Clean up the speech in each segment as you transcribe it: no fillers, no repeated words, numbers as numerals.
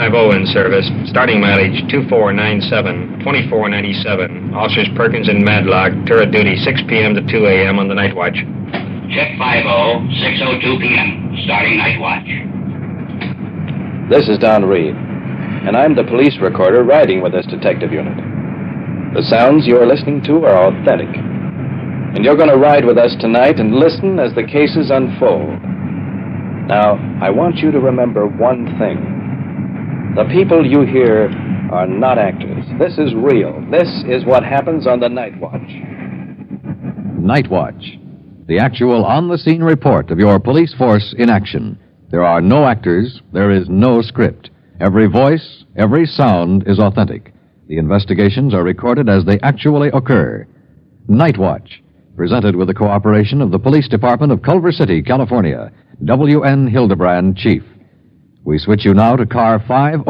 650 in service. Starting mileage 2497, 2497. Officers Perkins and Madlock, tour of duty 6 p.m. to 2 a.m. on the night watch. Check 50, 6:02 p.m. Starting night watch. This is Donn Reed, and I'm the police recorder riding with this detective unit. The sounds you're listening to are authentic, and you're going to ride with us tonight and listen as the cases unfold. Now, I want you to remember one thing. The people you hear are not actors. This is real. This is what happens on the Night Watch. Night Watch, the actual on-the-scene report of your police force in action. There are no actors. There is no script. Every voice, every sound is authentic. The investigations are recorded as they actually occur. Night Watch, presented with the cooperation of the Police Department of Culver City, California. W.N. Hidebrande, Chief. We switch you now to car 50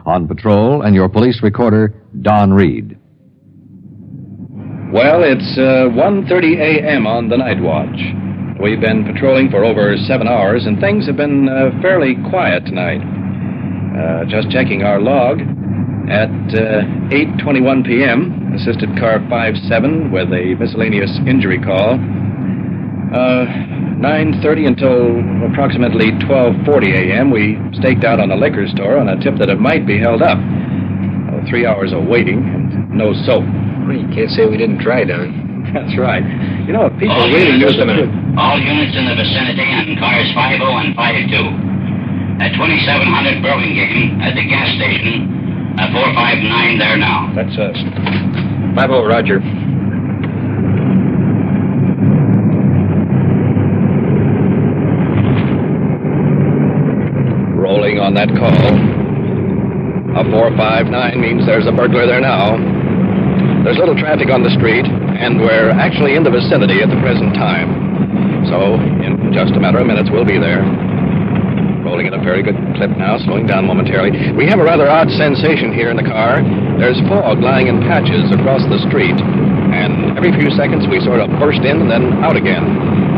on patrol and your police recorder, Donn Reed. Well, it's 1:30 a.m. on the Night Watch. We've been patrolling for over 7 hours, and things have been fairly quiet tonight. Just checking our log. At 8:21 p.m., assisted car 57 with a miscellaneous injury call. 9:30 until approximately 12:40 a.m., we staked out on a liquor store on a tip that it might be held up. 3 hours of waiting and no soap. Well, you can't say we didn't try, Don. That's right. You know, if people All really units, use it. All units in the vicinity on cars 50 and 52. At 2700 Burlingame, at the gas station, 459 there now. That's us. 50, roger. Rolling on that call. A 459 means there's a burglar there now. There's little traffic on the street, and we're actually in the vicinity at the present time. So, in just a matter of minutes, we'll be there. Rolling at a very good clip now, slowing down momentarily. We have a rather odd sensation here in the car. There's fog lying in patches across the street, and every few seconds we sort of burst in and then out again.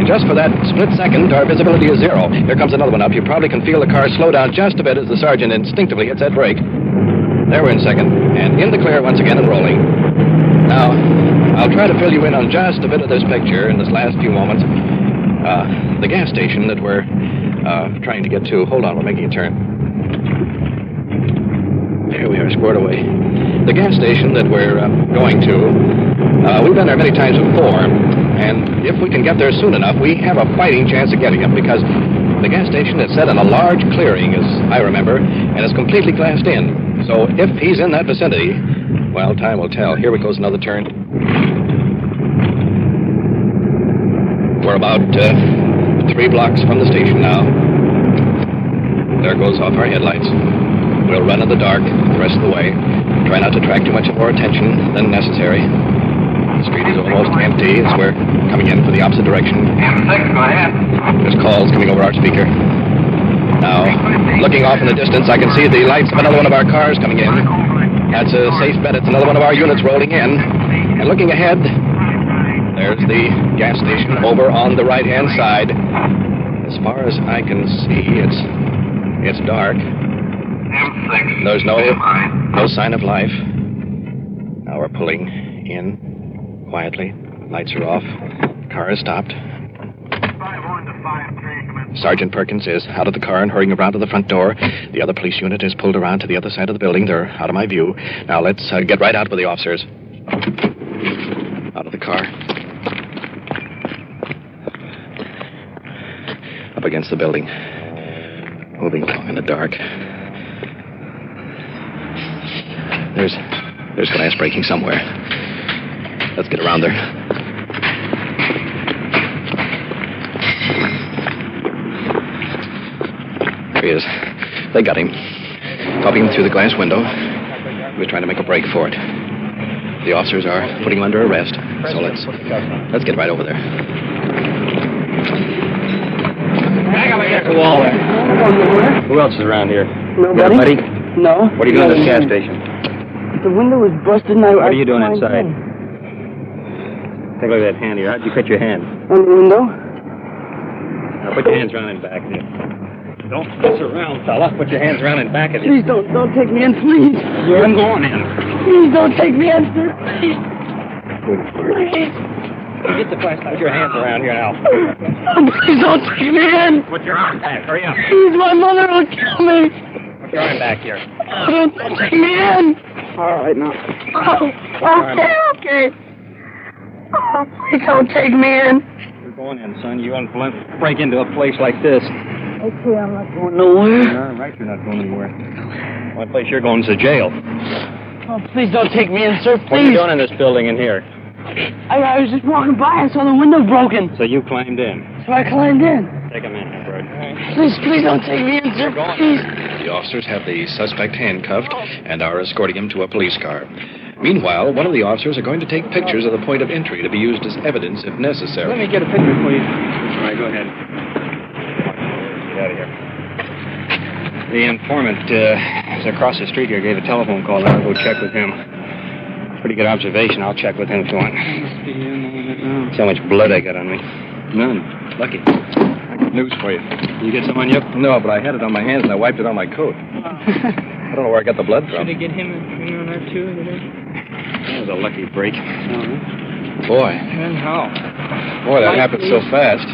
And just for that split second, our visibility is zero. Here comes another one up. You probably can feel the car slow down just a bit as the sergeant instinctively hits that brake. There we're in second, and in the clear once again and rolling. Now, I'll try to fill you in on just a bit of this picture in this last few moments. The gas station that we're trying to get to. Hold on, we're making a turn. There we are, squared away. The gas station that we're going to, we've been there many times before, and if we can get there soon enough, we have a fighting chance of getting him, because the gas station is set in a large clearing, as I remember, and is completely glassed in. So if he's in that vicinity, well, time will tell. Here we goes another turn. We're about 3 blocks from the station now. There goes off our headlights. We'll run in the dark the rest of the way. Try not to attract too much more attention than necessary. The street is almost empty as we're coming in from the opposite direction. Go ahead. There's calls coming over our speaker. Now, looking off in the distance, I can see the lights of another one of our cars coming in. That's a safe bet. It's another one of our units rolling in. And looking ahead, there's the gas station over on the right-hand side. As far as I can see, it's dark. There's no sign of life. Now we're pulling in quietly. Lights are off. Car is stopped. Sergeant Perkins is out of the car and hurrying around to the front door. The other police unit is pulled around to the other side of the building. They're out of my view. Now let's get right out with the officers. Out of the car. Up against the building. Moving along in the dark. There's glass breaking somewhere. Let's get around there. There he is. They got him. Popping him through the glass window. He was trying to make a break for it. The officers are putting him under arrest. So let's get right over there. The wall there. Who else is around here? Nobody. Buddy? No. What are you doing at the gas station? The window was busted and What are you doing inside? Take a look at that hand here. How'd you cut your hand? On the window? Now put your hands around and back there. Don't mess around, fella. Put your hands around and back of you. Please don't take me in, please. I'm going in. Please don't take me in, sir. Please. Please. Get the flashlight. Put your hands around here now. Please don't take me in. Put your arm back. Hurry up. Please, my mother will kill me. Put your arm back here. Don't take me in. All right, now. Okay. Oh, please don't take me in. You're going in, son. You want to break into a place like this. Okay, I'm not going nowhere. You're right, you're not going anywhere. The only place you're going is the jail. Oh, please don't take me in, sir. What are you Please. doing in this building in here? I was just walking by and saw the window broken. So you climbed in. So I climbed in. Take him in, Bert. Please don't take me in, sir. Please. The officers have the suspect handcuffed and are escorting him to a police car. Meanwhile, one of the officers are going to take pictures of the point of entry to be used as evidence if necessary. Let me get a picture, please. All right, go ahead. Get out of here. The informant is across the street here. Gave a telephone call. I'll go check with him. Pretty good observation. I'll check with him if you want. See how much blood I got on me. None. Lucky. I got news for you. You get some on you? No, but I had it on my hands and I wiped it on my coat. I don't know where I got the blood from. Should I get him on there, too? That was a lucky break. Boy. And how? Boy, that happened so fast.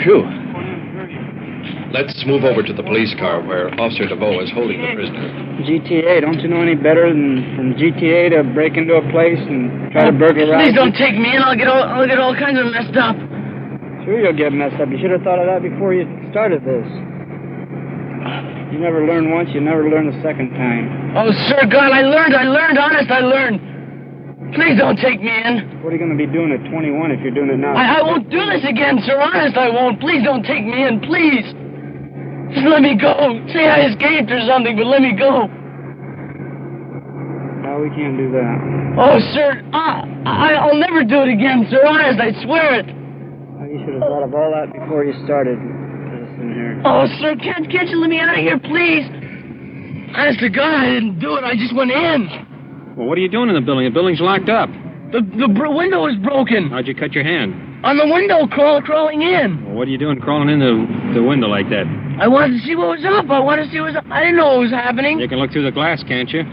Phew. Let's move over to the police car where Officer DeVoe is holding the prisoner. GTA, don't you know any better than from GTA to break into a place and try to burglarize? Please don't take me in. I'll get all kinds of messed up. Sure you'll get messed up. You should have thought of that before you started this. You never learn once, you never learn the second time. Oh, sir, God, I learned. Honest, I learned. Please don't take me in. What are you going to be doing at 21 if you're doing it now? I won't do this again, sir. Honest, I won't. Please don't take me in, please. Just let me go. Say I escaped or something, but let me go. No, we can't do that. Oh, sir, I'll never do it again, sir. Honest, I swear it. Well, you should have thought of all that before you started this in here. Oh, sir, can't you let me out of here, please? Honest to God, I didn't do it. I just went in. Well, what are you doing in the building? The building's locked up. The window is broken. How'd you cut your hand? On the window, crawling in. Well, what are you doing crawling in the window like that? I wanted to see what was up. I didn't know what was happening. You can look through the glass, can't you?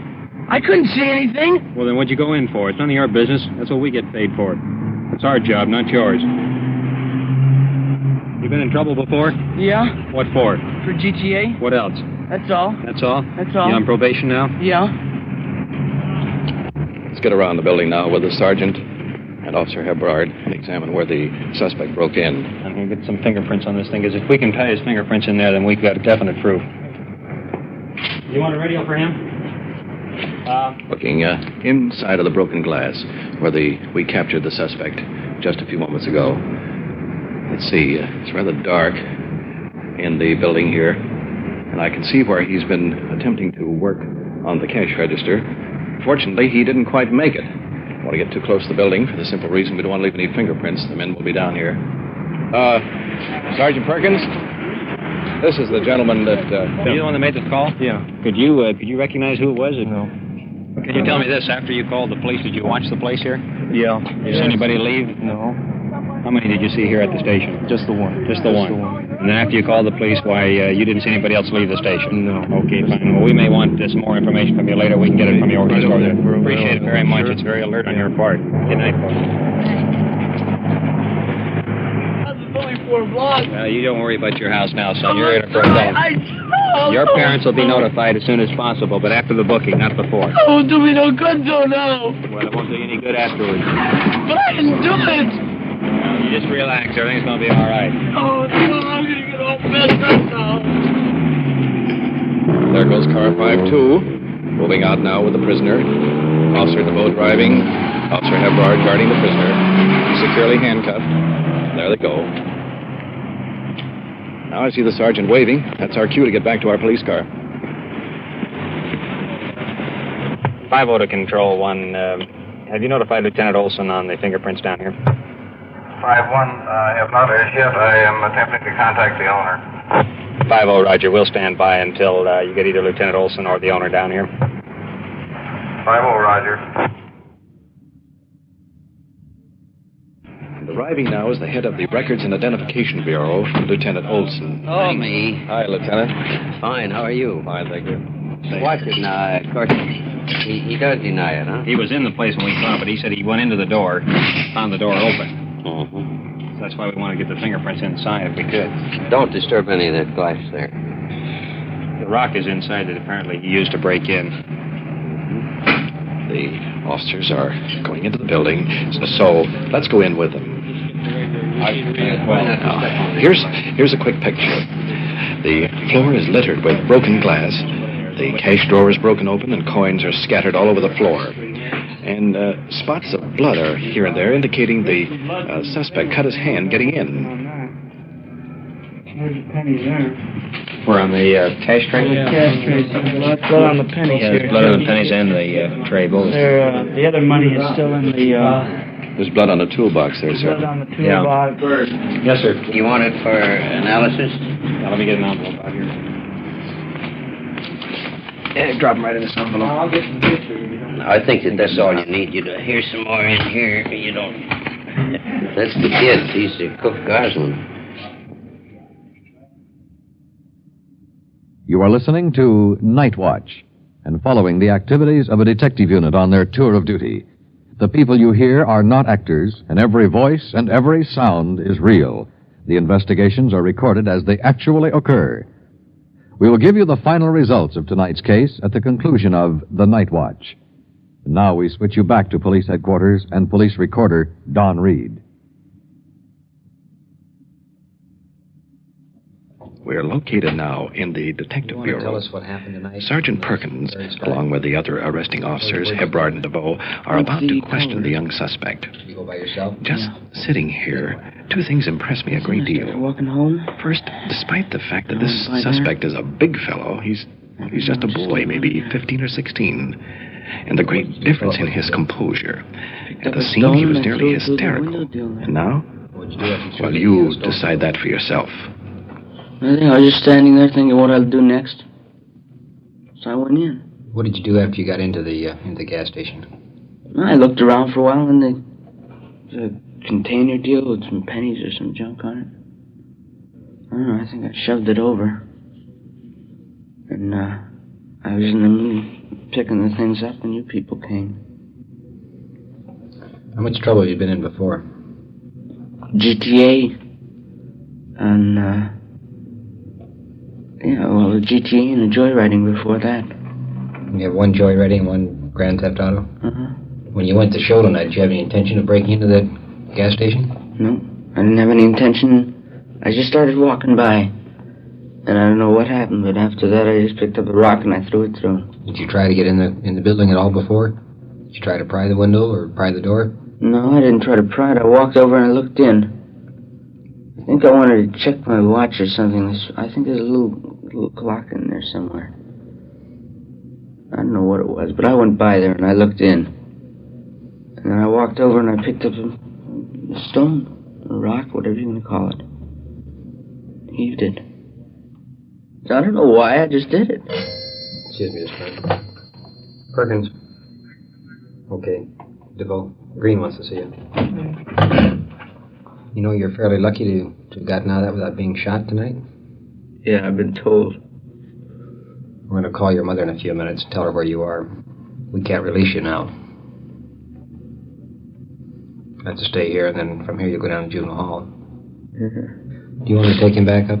I couldn't see anything. Well, then what'd you go in for? It's none of your business. That's what we get paid for. It's our job, not yours. You been in trouble before? Yeah, What for? for GTA. What else? That's all. That's all? That's all. You on probation now? Yeah. Let's get around the building now with the sergeant and Officer Hidebrande and examine where the suspect broke in. I'm going to get some fingerprints on this thing, because if we can tie his fingerprints in there, then we've got definite proof. You want a radio for him? Looking inside of the broken glass where we captured the suspect just a few moments ago. Let's see, it's rather dark in the building here, and I can see where he's been attempting to work on the cash register. Fortunately, he didn't quite make it. I want to get too close to the building for the simple reason we don't want to leave any fingerprints. The men will be down here. Sergeant Perkins, this is the gentleman that... Are you the one that made the call? Yeah. Could you recognize who it was? No. Can you tell me this? After you called the police, did you watch the place here? Yeah. Did you see anybody leave? No. How many did you see here at the station? Just the one. Just the one. And then after you called the police, why, you didn't see anybody else leave the station? No. Okay, fine. Well, we may want some more information from you later. We can get it from your organizer. Appreciate it very much. It's very alert on your part. Good night, folks. Only 4 blocks. You don't worry about your house now, son. You're in it for a felony. Your parents will be notified as soon as possible, but after the booking, not before. It won't do me no good, though, now. Well, it won't do you any good afterwards. But I didn't do it. You just relax. Everything's going to be all right. Oh, no, I'm going to get all messed up now. There goes car 5-2, moving out now with the prisoner. Officer DeVoe driving, Officer Hidebrande guarding the prisoner, securely handcuffed. There they go. Now I see the sergeant waving. That's our cue to get back to our police car. 5-0 to Control 1. Have you notified Lieutenant Olson on the fingerprints down here? 5-1, I have not as yet. I am attempting to contact the owner. 5-0, Roger. We'll stand by until you get either Lieutenant Olson or the owner down here. 5-0, Roger. Arriving now is the head of the Records and Identification Bureau, Lieutenant Olson. Oh, me. Hi, Lieutenant. Fine. How are you? Fine, thank you. Watch it now. Of course, he does deny it, huh? He was in the place when we saw him, but he said he went into the door, found the door open. Mm-hmm. So that's why we want to get the fingerprints inside if we could. Don't disturb any of that glass there. The rock is inside that apparently he used to break in. The officers are going into the building, so let's go in with them. Here's a quick picture. The floor is littered with broken glass. The cash drawer is broken open and coins are scattered all over the floor. And spots of blood are here and there, indicating the suspect cut his hand getting in. There's a penny there. We're on the cash tray? Cash tray. Blood on the pennies Yeah, here. there's blood on the pennies and the tray, both. The other money is still in the... There's blood on the toolbox there, sir. blood on the toolbox. Yes, sir. You want it for analysis? Now, let me get an envelope out here. Yeah, drop them right in this envelope. I'll get some pictures. I think that's all you need. Here's some more in here. You don't... That's the kid. He's Cook Gosling. You are listening to Nightwatch and following the activities of a detective unit on their tour of duty. The people you hear are not actors, and every voice and every sound is real. The investigations are recorded as they actually occur. We will give you the final results of tonight's case at the conclusion of The Nightwatch. Now we switch you back to police headquarters and police recorder Donn Reed. We are located now in the Detective Bureau. Tell us what happened tonight? Sergeant Perkins, along with the other arresting officers, Hidebrande and DeVoe, are about to question the young suspect. You go by yourself? Just sitting here, two things impress me a great deal. Walking home? First, despite the fact that this suspect is a big fellow, he's just a boy, maybe 15 or 16. And the great difference in his composure. At the scene, he was nearly hysterical. And now? Well, you decide that for yourself. I think I was just standing there thinking what I'll do next. So I went in. What did you do after you got into the gas station? I looked around for a while, and there's a container deal with some pennies or some junk on it. I don't know, I think I shoved it over. And I was in the middle picking the things up when you people came. How much trouble have you been in before? GTA and the GTA and the joyriding before that. You have one joyriding and one Grand Theft Auto? Uh-huh. When you went to show tonight, did you have any intention of breaking into that gas station? No, I didn't have any intention. I just started walking by. And I don't know what happened, but after that I just picked up a rock and I threw it through. Did you try to get in the building at all before? Did you try to pry the window or pry the door? No, I didn't try to pry it. I walked over and I looked in. I think I wanted to check my watch or something. I think there's a little clock in there somewhere. I don't know what it was, but I went by there and I looked in. And then I walked over and I picked up a stone, a rock, whatever you want to call it. Heaved it. I don't know why, I just did it. Excuse me just a minute. Perkins. Okay. DeVoe. Green wants to see you. You know you're fairly lucky to have gotten out of that without being shot tonight? Yeah, I've been told. We're going to call your mother in a few minutes and tell her where you are. We can't release you now. You have to stay here, and then from here you go down to juvenile hall. Mm-hmm. Do you want to take him back up?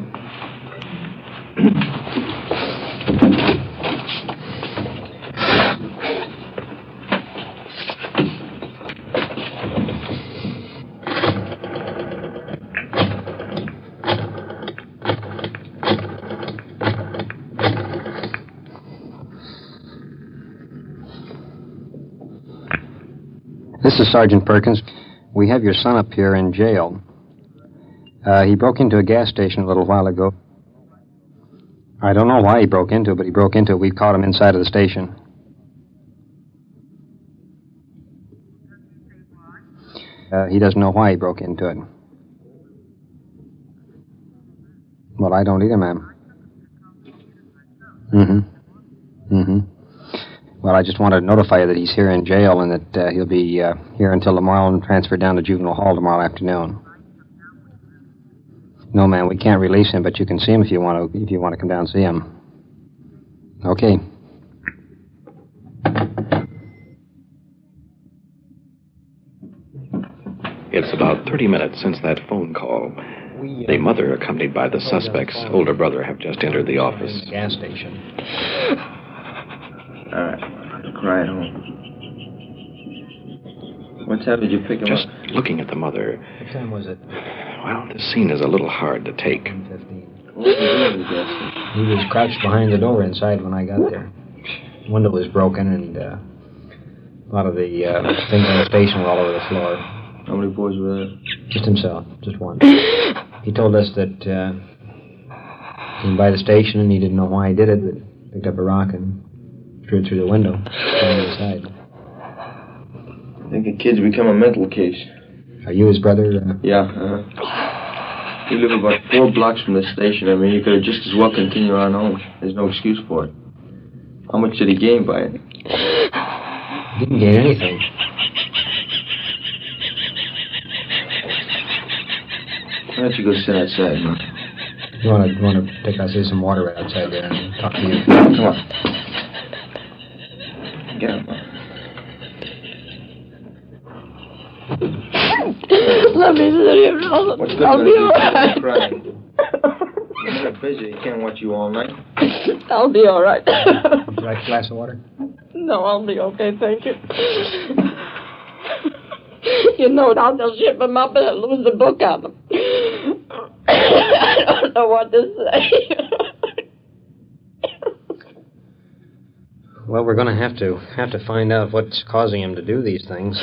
This is Sergeant Perkins. We have your son up here in jail. He broke into a gas station a little while ago. I don't know why he broke into it, but he broke into it. We caught him inside of the station. He doesn't know why he broke into it. Well, I don't either, ma'am. Mm-hmm. Mm-hmm. Well, I just wanted to notify you that he's here in jail and that he'll be here until tomorrow and transferred down to juvenile hall tomorrow afternoon. No, man, we can't release him, but you can see him if you want to come down and see him. Okay. It's about 30 minutes since that phone call. The mother, accompanied by the suspect's older brother, have just entered the office. Gas station. All right. Right home. What time did you pick him Just up? looking at the mother. What time was it? Well, this scene is a little hard to take. 1:15. What was he doing in the gas station? He was crouched behind the door inside when I got there. The window was broken, and a lot of the things on the station were all over the floor. How many boys were there? Just himself, just one. He told us that he came by the station and he didn't know why he did it, but picked up a rock and threw it through the window, down the side. I think the kid's become a mental case. Are you his brother? Yeah, You live about 4 blocks from the station. I mean, you could have just as well continued on home. There's no excuse for it. How much did he gain by it? He didn't gain anything. Why don't you go sit outside, man? You want to take us some water right outside there and talk to you? Come on. Get up, man. Let me sit here. I'll be all right. You're so busy, you can't watch you all night. I'll be all right. Would you like a glass of water? No, I'll be okay, thank you. You know, now they'll ship him up and I'll lose the book on them. I don't know what to say. Well, we're going to have to find out what's causing him to do these things.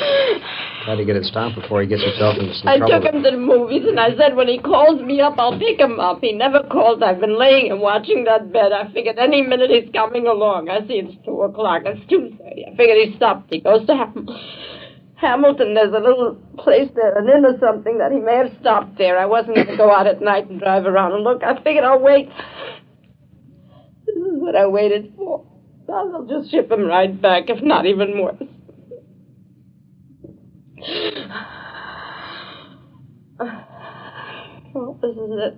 Try to get it stopped before he gets himself into some trouble. I took him to the movies, and I said when he calls me up, I'll pick him up. He never called. I've been laying and watching that bed. I figured any minute he's coming along. I see it's 2 o'clock. It's Tuesday. I figured he stopped. He goes to Hamilton. There's a little place there, an inn or something, that he may have stopped there. I wasn't going to go out at night and drive around and look. I figured I'll wait. This is what I waited for. I'll just ship him right back, if not even worse. Well, this is it.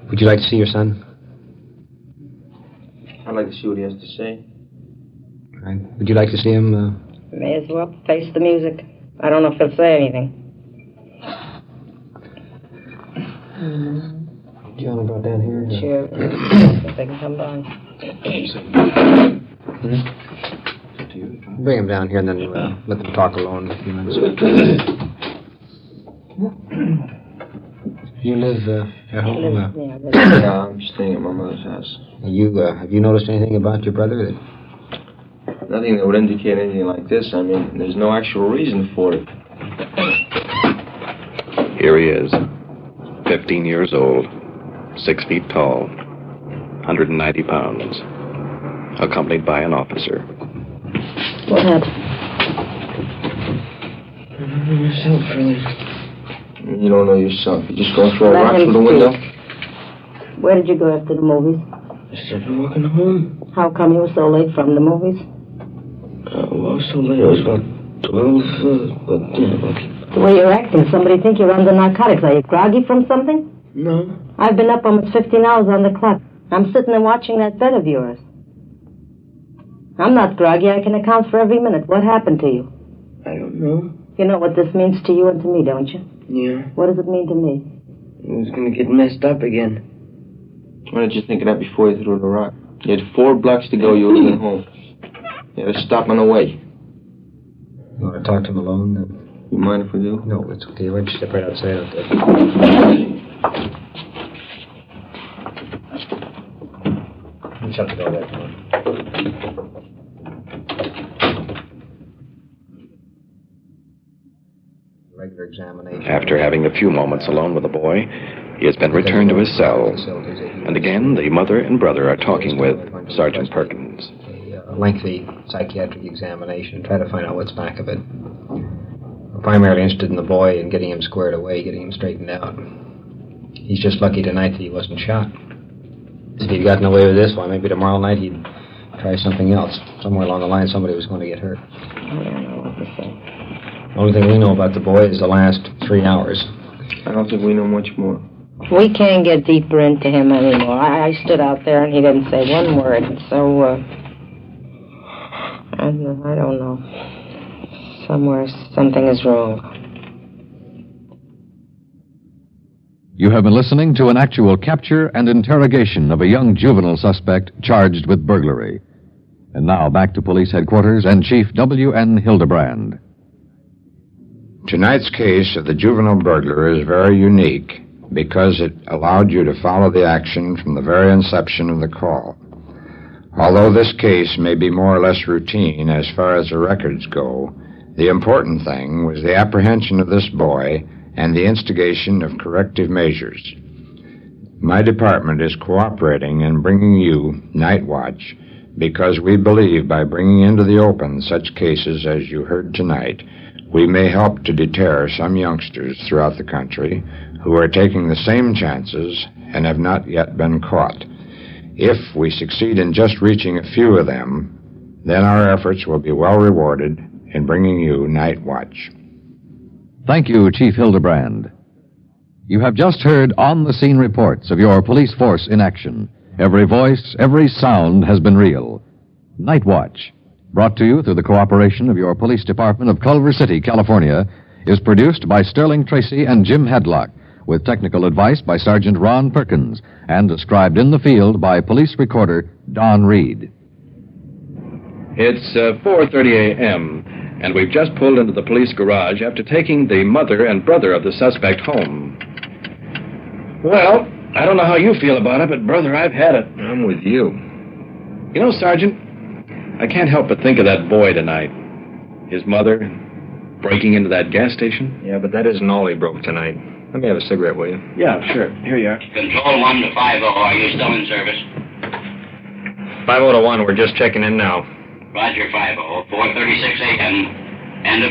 Would you like to see your son? I'd like to see what he has to say. Right. Would you like to see him? May as well face the music. I don't know if he'll say anything. Do you want to go down here? Sure. If they can come down. Bring him down here and then let them talk alone a few minutes. You live at home? Yeah, I'm staying at my mother's house. Have you noticed anything about your brother? Nothing that would indicate anything like this. I mean, there's no actual reason for it. Here he is, 15 years old, 6 feet tall, 190 pounds, accompanied by an officer. What happened? Yourself, really. You don't know yourself. You just go throw a rock through the window. Where did you go after the movies? I started walking home. How come you were so late from the movies? Well, I was so late. It was about 12, The way you're acting, somebody think you're under narcotics. Are you groggy from something? No. I've been up almost 15 hours on the clock. I'm sitting there watching that bed of yours. I'm not groggy. I can account for every minute. What happened to you? I don't know. You know what this means to you and to me, don't you? Yeah. What does it mean to me? He was going to get messed up again. Why didn't you think of that before you threw the rock? You had 4 blocks to go. You would have been home. You had to stop on the way. You want to talk to him alone? You mind if we do? No, it's okay. Why don't you step right outside out there? Shut the door there. Regular examination. After having a few moments alone with the boy, he has been returned to his cell. And again, the mother and brother are talking with Sergeant Perkins. A lengthy psychiatric examination, try to find out what's back of it. We're primarily interested in the boy and getting him squared away, getting him straightened out. He's just lucky tonight that he wasn't shot. If he'd gotten away with this, why, maybe tomorrow night he'd try something else. Somewhere along the line, somebody was going to get hurt. I don't know what to say. The only thing we know about the boy is the last 3 hours. I don't think we know much more. We can't get deeper into him anymore. I stood out there and he didn't say one word. So, I don't know. Somewhere something is wrong. You have been listening to an actual capture and interrogation of a young juvenile suspect charged with burglary. And now back to police headquarters and Chief W.N. Hidebrande. Tonight's case of the juvenile burglar is very unique because it allowed you to follow the action from the very inception of the call. Although this case may be more or less routine as far as the records go, the important thing was the apprehension of this boy and the instigation of corrective measures. My department is cooperating in bringing you Nightwatch because we believe by bringing into the open such cases as you heard tonight, we may help to deter some youngsters throughout the country who are taking the same chances and have not yet been caught. If we succeed in just reaching a few of them, then our efforts will be well rewarded in bringing you Nightwatch. Thank you, Chief Hidebrande. You have just heard on-the-scene reports of your police force in action. Every voice, every sound has been real. Nightwatch, brought to you through the cooperation of your police department of Culver City, California, is produced by Sterling Tracy and Jim Hadlock, with technical advice by Sergeant Ron Perkins, and described in the field by police recorder Donn Reed. It's 4:30 a.m., and we've just pulled into the police garage after taking the mother and brother of the suspect home. Well, I don't know how you feel about it, but, brother, I've had it. I'm with you. You know, Sergeant, I can't help but think of that boy tonight. His mother breaking into that gas station. Yeah, but that isn't all he broke tonight. Let me have a cigarette, will you? Yeah, sure. Here you are. Control 1 to 50, are you still in service? 50 to 1, we're just checking in now. Roger, 50, 4:36 a.m. End of